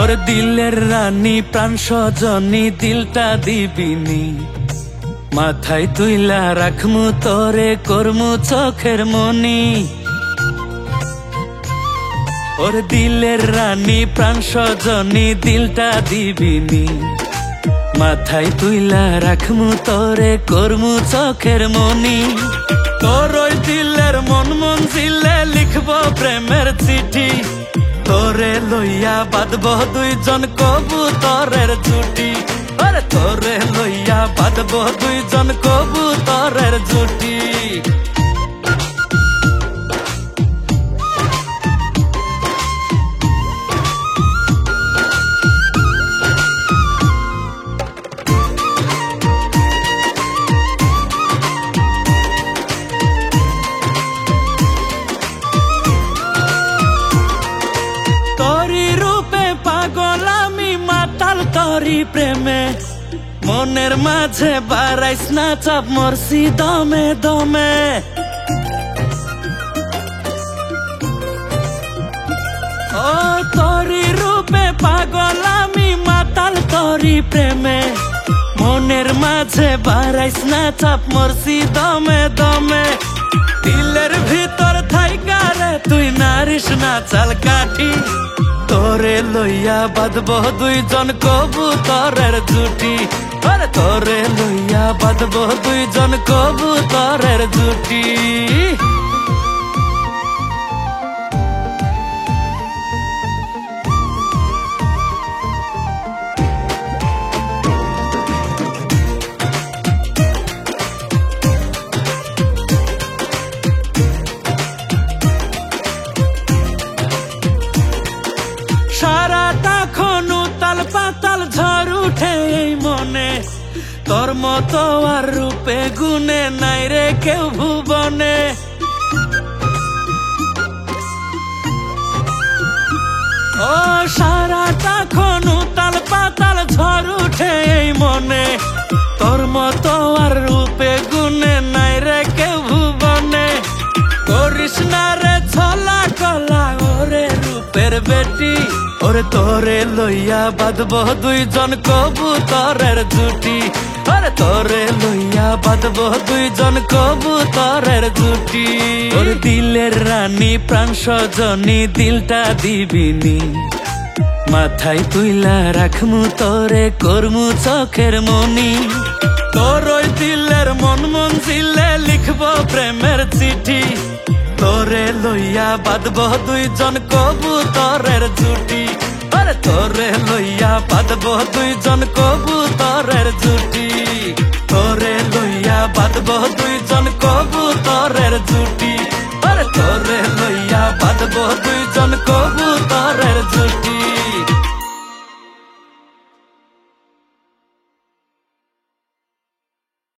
ওর দিলের রানী প্রাণ সজনী দিলটা দিবিনি, মাথায় তুইলা রাখমু তোরে করমু চোখের মনি। ওর দিলের রানী প্রাণ সজনী দিলটা দিবিনি, মাথায় তুইলা রাখমু তোরে করমু চোখের মনি। তোর ওই দিলের মন মঞ্জিলে লিখব প্রেমের চিঠি, তোরে লইয়া বাঁধব দুইজন কবুতরের জুটি। আরে তোরে লইয়া বাঁধব দুইজন কবুতরের জুটি। তোরি প্রেমে মনের মাঝে বাড়াইস না চাপ, মরছি দমে দমে। ও তোরি রূপে পাগল আমি মাতাল তোরি প্রেমে, মনের মাঝে বাড়াইস না চাপ, মরছি দমে দমে। দিলের ভিতর থাইকা রে তুই নারিস না চাল কাঠি, তোরে লইয়া বাঁধব দুইজন কবুতরের জুটি। আরে তোরে লইয়া বাঁধব দুইজন কবুতরের জুটি। সারাটা খন উতাল পাতাল ঝড় উঠে এই মনে, তোর মতো আর রূপে গুণে নাই রে কেউ ভুবনে। ও সারাটা খন উতাল পাতাল ঝড় উঠে এই মনে, তোর মতো আর রূপে গুণে নাই রে কেউ ভুবনে। করিস না রে ছলা কলা ওরে রূপের বেটি, ওরে তোরে লইয়া বাঁধব দুইজন কবুতরের জুটি। আরে তোরে লইয়া বাঁধব দুইজন কবুতরের জুটি। ওর দিলের রানী প্রাণ সজনী দিলটা দিবিনি, মাথায় তুইলা রাখমু তোরে করমু চোখের মনি। তোর ওই দিলের মন মঞ্জিলে লিখব প্রেমের চিঠি, তোরে লইয়া বাঁধব দুইজন কবুতরের জুটি। আরে তোরে লইয়া বাঁধব দুইজন কবুতরের জুটি, তোরে লইয়া বাঁধব দুইজন কবুতরের জুটি। আরে তোরে লইয়া বাঁধব দুইজন